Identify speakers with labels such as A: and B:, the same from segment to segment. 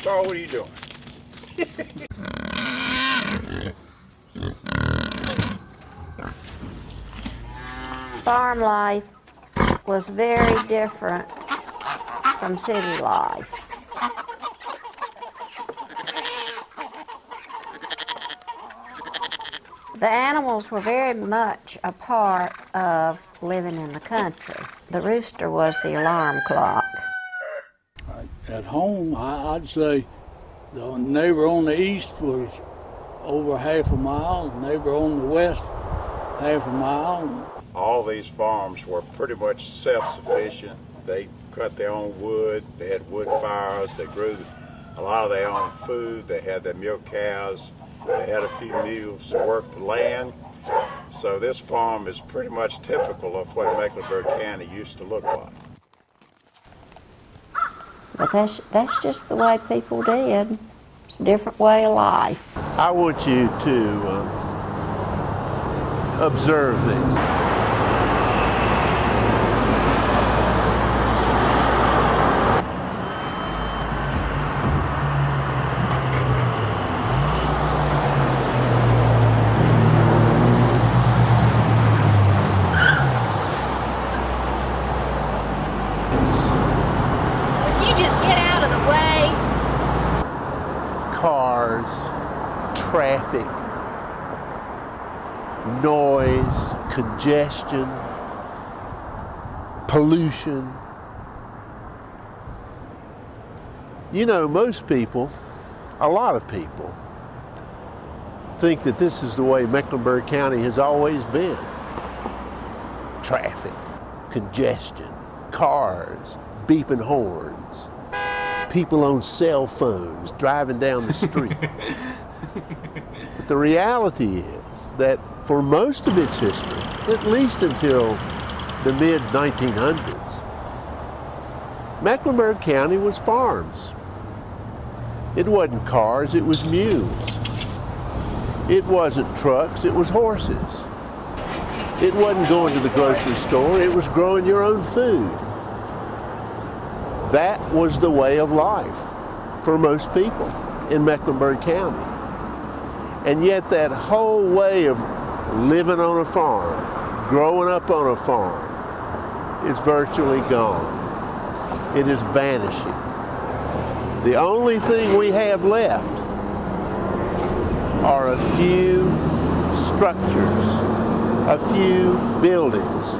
A: Star, what are you doing?
B: Farm life was very different from city life. The animals were very much a part of living in the country. The rooster was the alarm clock.
C: At home, I'd say the neighbor on the east was over half a mile, the neighbor on the west half a mile.
A: All these farms were pretty much self-sufficient. They cut their own wood, they had wood fires, they grew a lot of their own food, they had their milk cows, they had a few mules to work the land. So this farm is pretty much typical of what Mecklenburg County used to look like.
B: But that's just the way people did. It's a different way of life.
D: I want you to observe these. Cars, traffic, noise, congestion, pollution. You know, most people, a lot of people, think that this is the way Mecklenburg County has always been. Traffic, congestion, cars, beeping horns, people on cell phones driving down the street. But the reality is that for most of its history, at least until the mid-1900s, Mecklenburg County was farms. It wasn't cars, it was mules. It wasn't trucks, it was horses. It wasn't going to the grocery store, it was growing your own food. That was the way of life for most people in Mecklenburg County. And yet that whole way of living on a farm, growing up on a farm, is virtually gone. It is vanishing. The only thing we have left are a few structures, a few buildings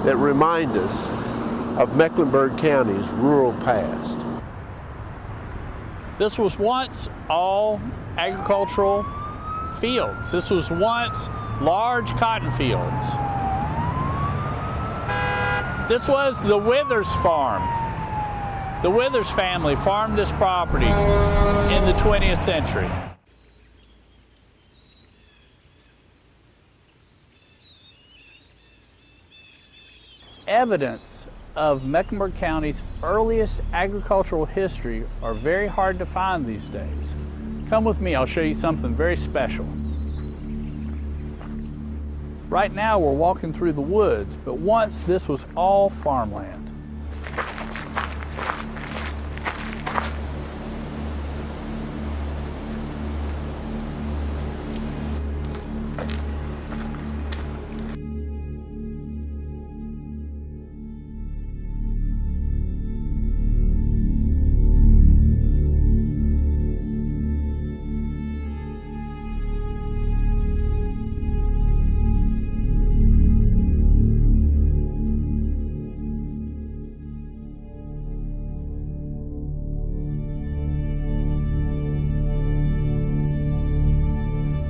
D: that remind us of Mecklenburg County's rural past.
E: This was once all agricultural fields. This was once large cotton fields. This was the Withers farm. The Withers family farmed this property in the 20th century. Evidence of Mecklenburg County's earliest agricultural history are very hard to find these days. Come with me, I'll show you something very special. Right now we're walking through the woods, but once this was all farmland.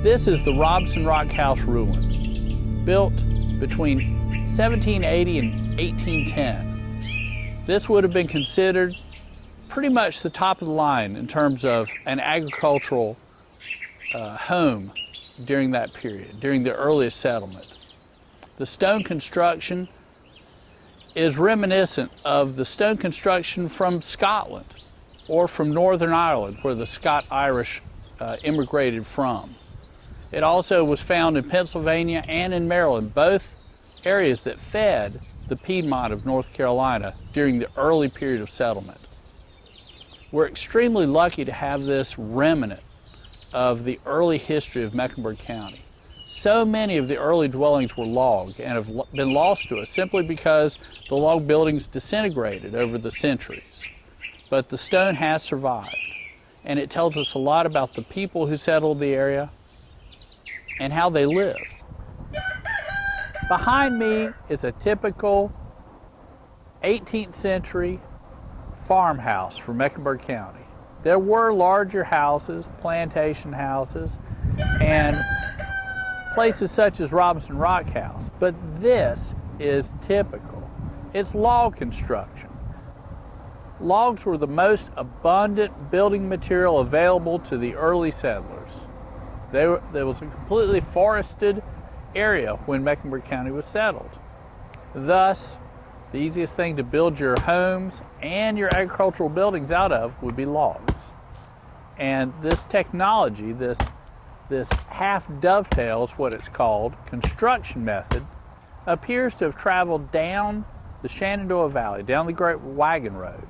E: This is the Robson Rock House ruin, built between 1780 and 1810. This would have been considered pretty much the top of the line in terms of an agricultural home during that period, during the earliest settlement. The stone construction is reminiscent of the stone construction from Scotland or from Northern Ireland, where the Scot-Irish immigrated from. It also was found in Pennsylvania and in Maryland, both areas that fed the Piedmont of North Carolina during the early period of settlement. We're extremely lucky to have this remnant of the early history of Mecklenburg County. So many of the early dwellings were logged and have been lost to us simply because the log buildings disintegrated over the centuries. But the stone has survived, and it tells us a lot about the people who settled the area and how they lived. Behind me is a typical 18th century farmhouse for Mecklenburg County. There were larger houses, plantation houses, and places such as Robinson Rock House, but this is typical. It's log construction. Logs were the most abundant building material available to the early settlers. There was a completely forested area when Mecklenburg County was settled. Thus, the easiest thing to build your homes and your agricultural buildings out of would be logs. And this technology, this half dovetail is what it's called, construction method, appears to have traveled down the Shenandoah Valley, down the Great Wagon Road,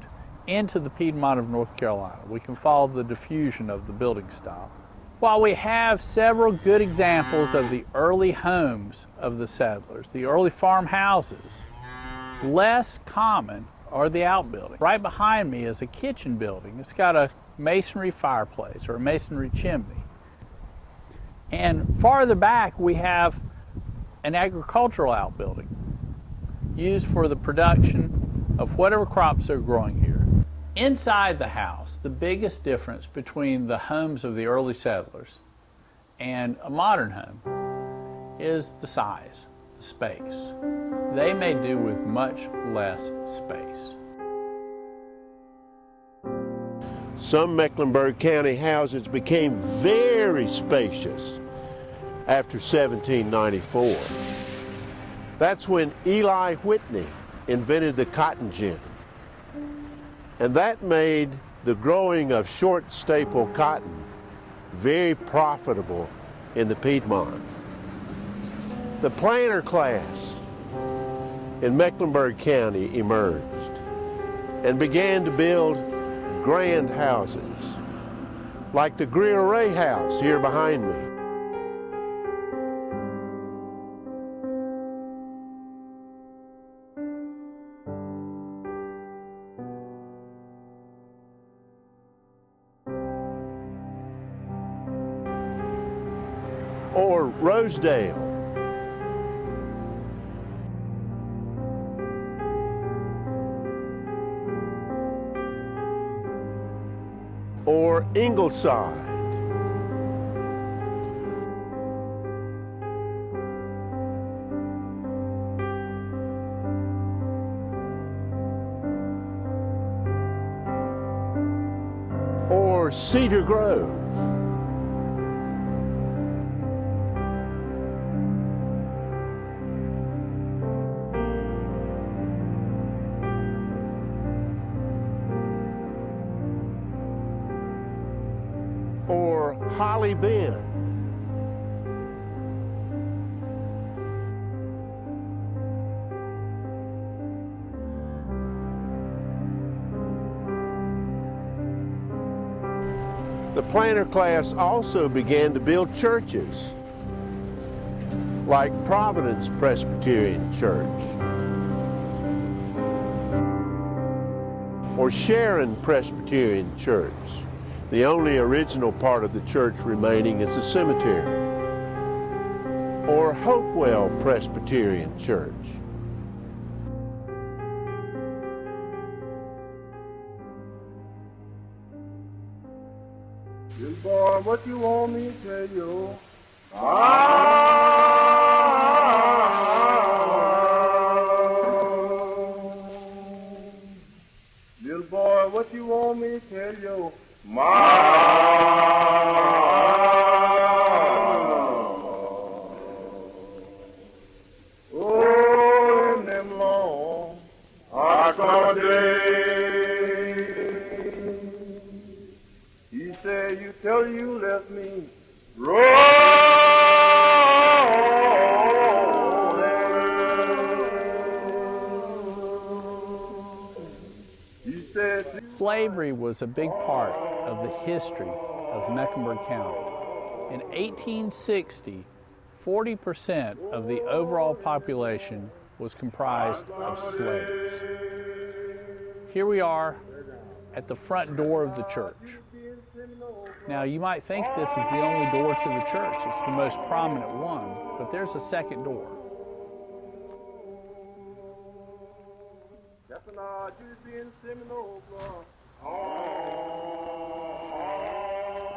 E: into the Piedmont of North Carolina. We can follow the diffusion of the building style. While we have several good examples of the early homes of the settlers, the early farmhouses, less common are the outbuildings. Right behind me is a kitchen building. It's got a masonry fireplace or a masonry chimney. And farther back we have an agricultural outbuilding used for the production of whatever crops are growing here. Inside the house, the biggest difference between the homes of the early settlers and a modern home is the size, the space. They may do with much less space.
D: Some Mecklenburg County houses became very spacious after 1794. That's when Eli Whitney invented the cotton gin. And that made the growing of short staple cotton very profitable in the Piedmont. The planter class in Mecklenburg County emerged and began to build grand houses, like the Greer Ray house here behind me. Or Rosedale. Or Ingleside. Or Cedar Grove. Or Holly Bend. The planter class also began to build churches, like Providence Presbyterian Church, or Sharon Presbyterian Church. The only original part of the church remaining is the cemetery. Or Hopewell Presbyterian Church.
F: Little boy, what you want me to tell you? Little boy, what you want me to tell you? Oh, in them long, hard days, he said, you tell you left me rolling. He said, said,
E: Slavery was a big part of the history of Mecklenburg County. In 1860, 40% of the overall population was comprised of slaves. Here we are at the front door of the church. Now you might think this is the only door to the church. It's the most prominent one, but there's a second door.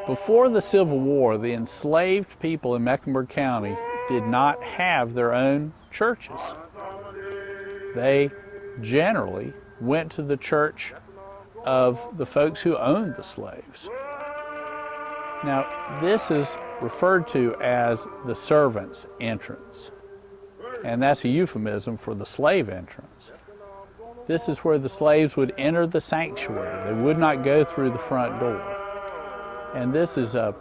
E: Before the Civil War, the enslaved people in Mecklenburg County did not have their own churches. They generally went to the church of the folks who owned the slaves. Now, this is referred to as the servant's entrance, and that's a euphemism for the slave entrance. This is where the slaves would enter the sanctuary. They would not go through the front door. And this is a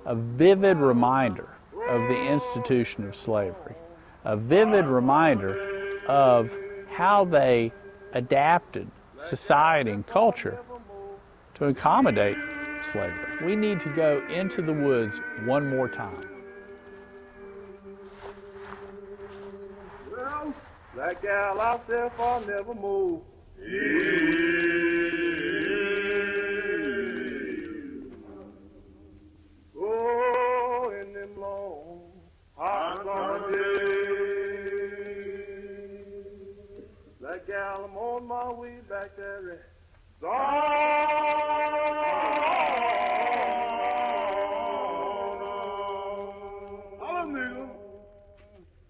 E: vivid reminder of the institution of slavery, a vivid reminder of how they adapted society and culture to accommodate slavery. We need to go into the woods one more time.
F: well, that gal out there for never move. Oh, in them long, hot summer days. That gal, I'm on my way back there. Hallelujah.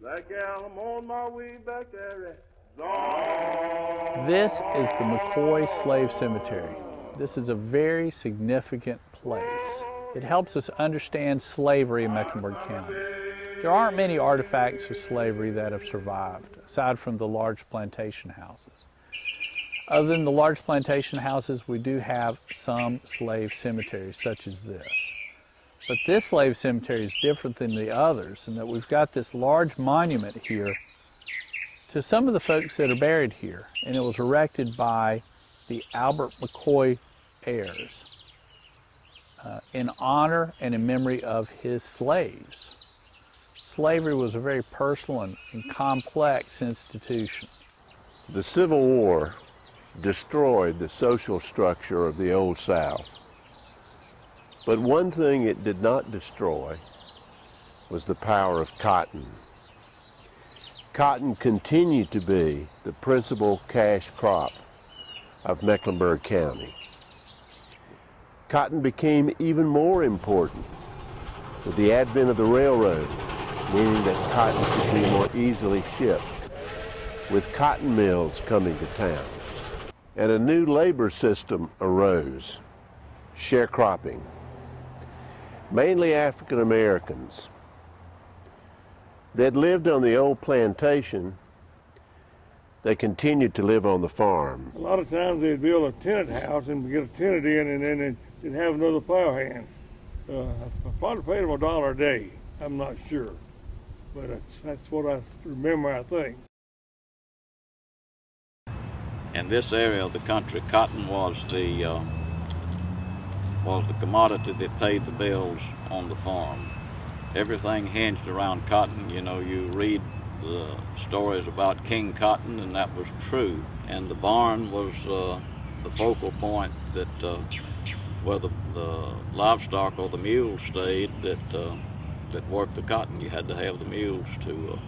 F: That gal, I'm on my way back there.
E: This is the McCoy Slave Cemetery. This is a very significant place. It helps us understand slavery in Mecklenburg County. There aren't many artifacts of slavery that have survived, aside from the large plantation houses. Other than the large plantation houses, we do have some slave cemeteries, such as this. But this slave cemetery is different than the others in that we've got this large monument here to some of the folks that are buried here, and it was erected by the Albert McCoy heirs in honor and in memory of his slaves. Slavery was a very personal and complex institution.
D: The Civil War destroyed the social structure of the Old South. But one thing it did not destroy was the power of cotton. Cotton continued to be the principal cash crop of Mecklenburg County. Cotton became even more important with the advent of the railroad, meaning that cotton could be more easily shipped, with cotton mills coming to town. And a new labor system arose, sharecropping. Mainly African Americans. They'd lived on the old plantation. They continued to live on the farm.
G: A lot of times they'd build a tenant house and get a tenant in, and then they'd have another plow hand. I probably paid them $1 a day. I'm not sure, but that's what I remember, I think.
H: In this area of the country, cotton was the commodity that paid the bills on the farm. Everything hinged around cotton. You know, you read the stories about King Cotton, and that was true. And the barn was the focal point that where the livestock or the mules stayed that worked the cotton. You had to have the mules to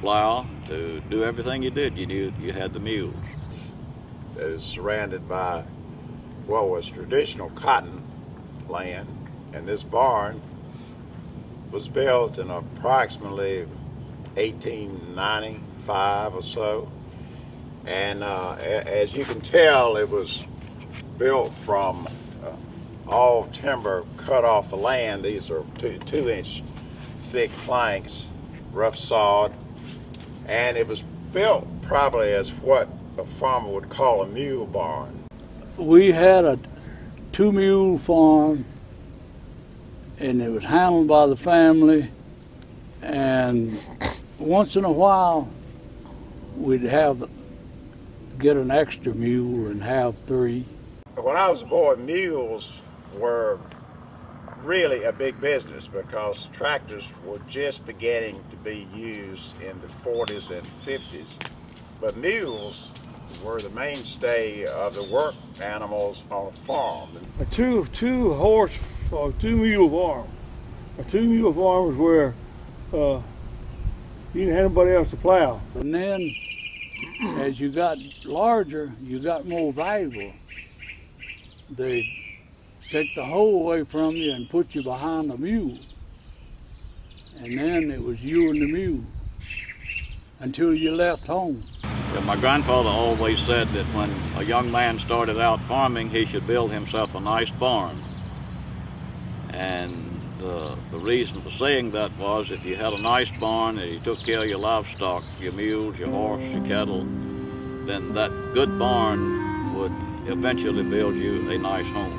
H: plow, to do everything you did. You knew you had the mules.
A: That is surrounded by what was traditional cotton land, and this barn was built in approximately 1895 or so. And as you can tell, it was built from all timber cut off the land. These are 2-inch thick planks, rough sawed, and it was built probably as what a farmer would call a mule barn.
C: We had a 2-mule farm, and it was handled by the family, and once in a while we'd get an extra mule and have 3,
A: When I was a boy, mules were really a big business because tractors were just beginning to be used in the 40s and 50s. But mules were the mainstay of the work animals on a farm.
G: A two mule farm. A 2 mule farm is where you didn't have anybody else to plow.
C: And then, as you got larger, you got more valuable. They take the hoe away from you and put you behind the mule. And then it was you and the mule until you left home.
H: Yeah, my grandfather always said that when a young man started out farming, he should build himself a nice barn. And the reason for saying that was if you had a nice barn and you took care of your livestock, your mules, your horse, your cattle, then that good barn would eventually build you a nice home.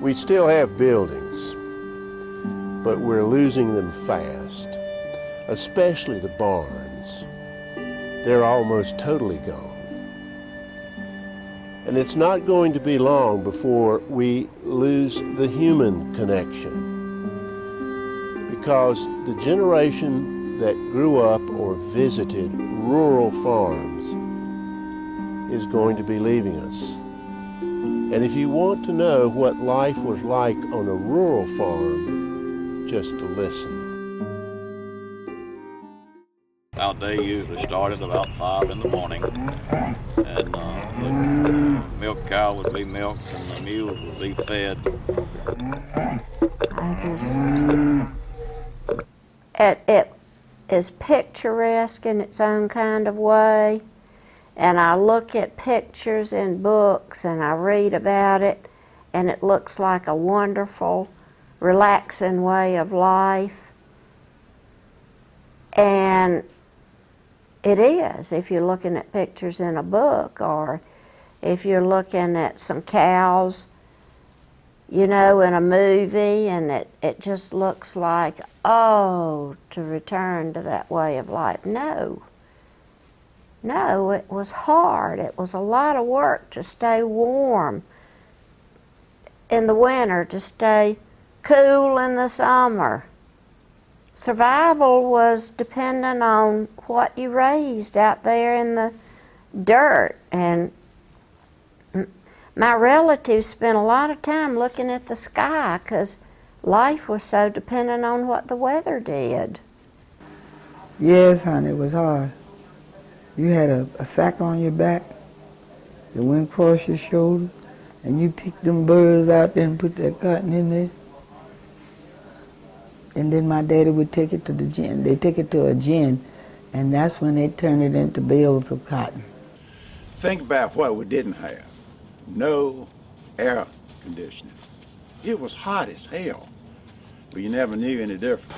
D: We still have buildings, but we're losing them fast, especially the barns. They're almost totally gone. And it's not going to be long before we lose the human connection, because the generation that grew up or visited rural farms is going to be leaving us. And if you want to know what life was like on a rural farm, just to listen.
H: Our day usually started about 5 in the morning, and the milk cow would be milked and the mules would be fed.
B: It is picturesque in its own kind of way. And I look at pictures in books and I read about it, and it looks like a wonderful, relaxing way of life. And it is, if you're looking at pictures in a book, or if you're looking at some cows, you know, in a movie, and it just looks like, oh, to return to that way of life. No, it was hard. It was a lot of work to stay warm in the winter, to stay cool in the summer. Survival was dependent on what you raised out there in the dirt. And my relatives spent a lot of time looking at the sky because life was so dependent on what the weather did.
I: Yes, honey, it was hard. You had a sack on your back that went across your shoulder, and you picked them birds out there and put that cotton in there. And then my daddy would take it to the gin. They take it to a gin, and that's when they turn it into bales of cotton.
A: Think about what we didn't have. No air conditioning. It was hot as hell, but you never knew any different.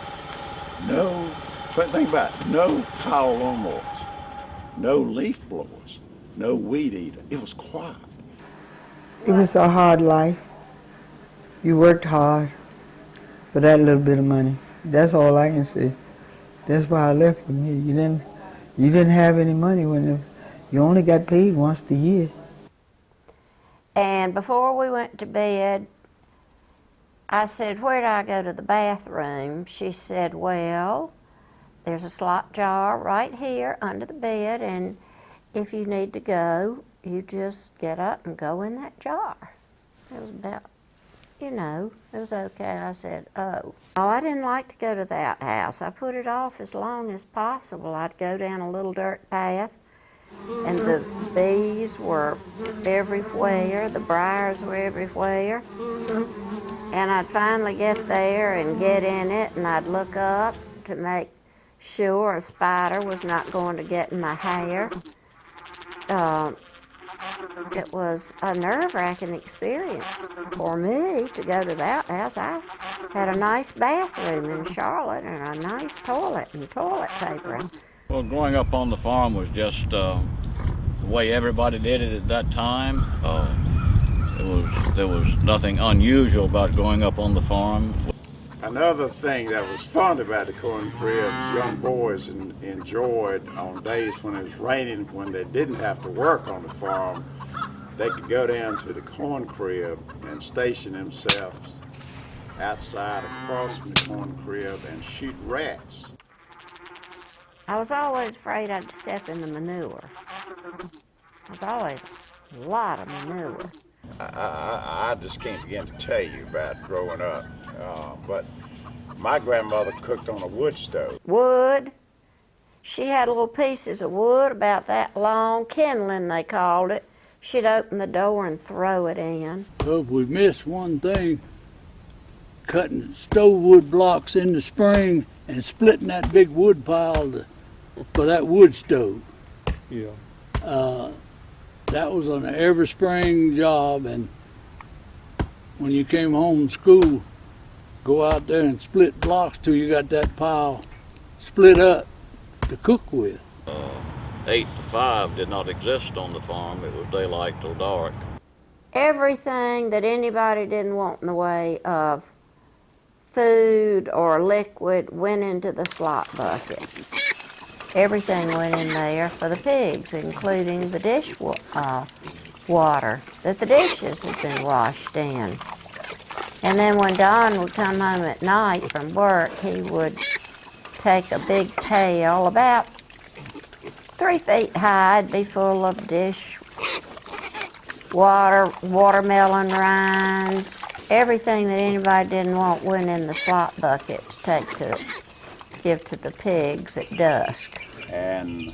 A: Think about it, no power lawnmowers. No leaf blowers, no weed eater. It was quiet.
I: It was a hard life. You worked hard for that little bit of money. That's all I can say. That's why I left from here. You didn't have any money when you only got paid once a year.
B: And before we went to bed, I said, where do I go to the bathroom? She said, well, there's a slop jar right here under the bed, and if you need to go, you just get up and go in that jar. It was about, you know, it was okay. I said, oh. Oh, I didn't like to go to the outhouse. I put it off as long as possible. I'd go down a little dirt path, and the bees were everywhere, the briars were everywhere. And I'd finally get there and get in it, and I'd look up to make sure a spider was not going to get in my hair. It was a nerve-wracking experience for me to go to the outhouse. I had a nice bathroom in Charlotte and a nice toilet and toilet paper.
H: Well, growing up on the farm was just the way everybody did it at that time. There was nothing unusual about growing up on the farm.
A: Another thing that was fun about the corn cribs, young boys enjoyed on days when it was raining, when they didn't have to work on the farm, they could go down to the corn crib and station themselves outside across from the corn crib and shoot rats.
B: I was always afraid I'd step in the manure. There's always a lot of manure.
A: I just can't begin to tell you about growing up, but my grandmother cooked on a wood stove.
B: Wood. She had little pieces of wood about that long, kindling they called it. She'd open the door and throw it in.
C: Well, if we missed one thing, cutting stove wood blocks in the spring and splitting that big wood pile for that wood stove.
G: Yeah.
C: That was an every spring job, and when you came home from school, go out there and split blocks till you got that pile split up to cook with.
H: 8 to 5 did not exist on the farm. It was daylight till dark.
B: Everything that anybody didn't want in the way of food or liquid went into the slop bucket. Everything went in there for the pigs, including the dish water that the dishes had been washed in. And then when Don would come home at night from work, he would take a big pail about 3 feet high, it'd be full of dish water, watermelon rinds, everything that anybody didn't want went in the slop bucket to give to the pigs at dusk.
A: And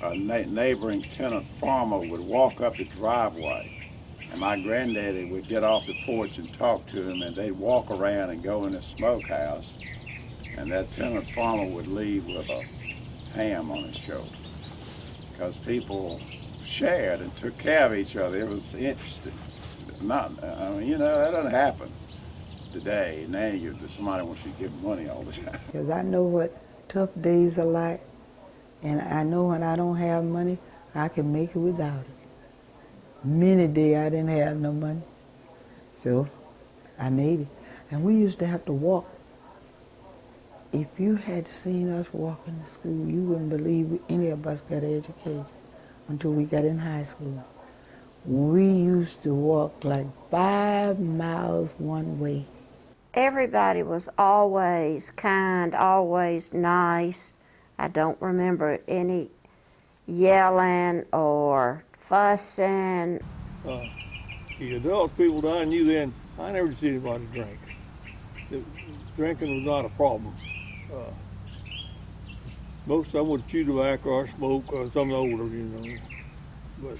A: a neighboring tenant farmer would walk up the driveway, and my granddaddy would get off the porch and talk to him, and they'd walk around and go in the smokehouse, and that tenant farmer would leave with a ham on his shoulder, because people shared and took care of each other. It was interesting. You know, that doesn't happen today. Now somebody wants you to give money all the time.
I: Because I know what tough days are like, and I know when I don't have money, I can make it without it. Many days I didn't have no money, so I made it. And we used to have to walk. If you had seen us walking to school, you wouldn't believe any of us got educated until we got in high school. We used to walk like 5 miles one way.
B: Everybody was always kind, always nice. I don't remember any yelling or fussing.
G: The adult people that I knew then, I never seen anybody drink. Drinking was not a problem. Most of them would chew tobacco or smoke, or some older, you know. But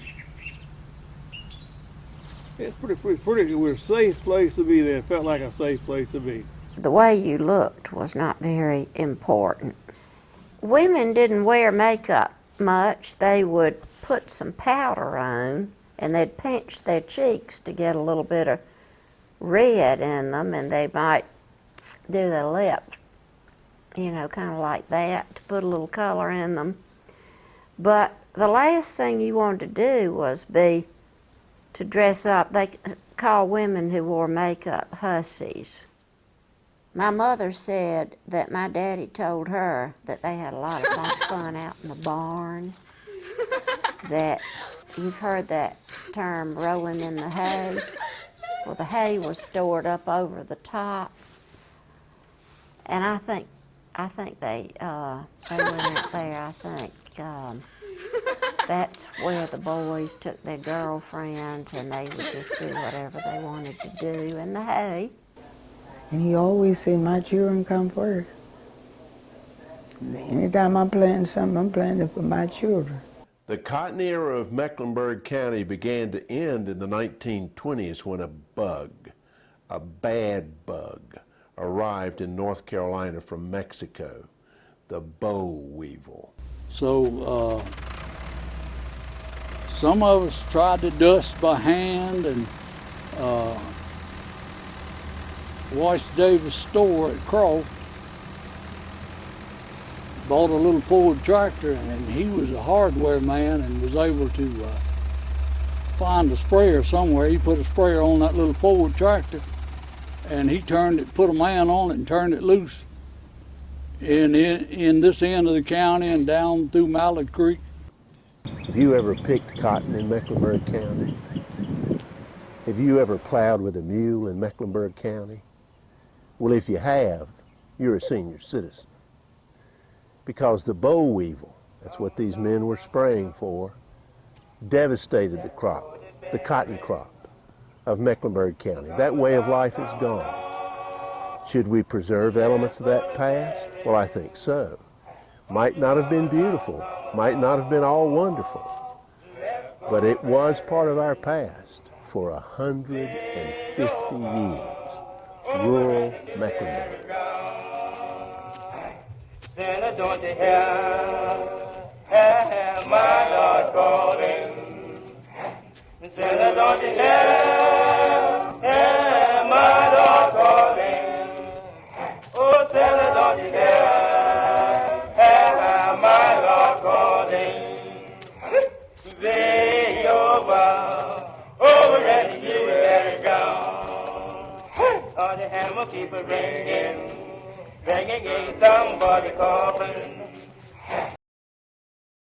G: it's pretty. It was a safe place to be there. It felt like a safe place to be.
B: The way you looked was not very important. Women didn't wear makeup much. They would put some powder on, and they'd pinch their cheeks to get a little bit of red in them, and they might do their lips, you know, kind of like that, to put a little color in them. But the last thing you wanted to do was be to dress up. They call women who wore makeup hussies. My mother said that my daddy told her that they had a lot of fun out in the barn, that you've heard that term, rolling in the hay. Well, the hay was stored up over the top, and I think they went out there. I think that's where the boys took their girlfriends and they would just do whatever they wanted to do in the hay.
I: And he always said, my children come first. Anytime I'm planting something, I'm planting it for my children.
D: The cotton era of Mecklenburg County began to end in the 1920s when a bug, a bad bug, arrived in North Carolina from Mexico, the boll weevil.
C: So some of us tried to dust by hand and Wash Davis' store at Croft. Bought a little Ford tractor, and he was a hardware man and was able to find a sprayer somewhere. He put a sprayer on that little Ford tractor, and he turned it, put a man on it and turned it loose in this end of the county and down through Mallard Creek.
D: Have you ever picked cotton in Mecklenburg County? Have you ever plowed with a mule in Mecklenburg County? Well, if you have, you're a senior citizen. Because the boll weevil, that's what these men were spraying for, devastated the crop, the cotton crop of Mecklenburg County. That way of life is gone. Should we preserve elements of that past? Well, I think so. Might not have been beautiful, might not have been all wonderful, but it was part of our past for 150 years. Rural Mecklenburg.
F: Santa, don't you hear my Lord calling? Santa, don't you hear my Lord calling? Oh, Santa, don't you hear my Lord calling? They over and you let it go. Oh, the hammer keep ringing, ringing, somebody calling.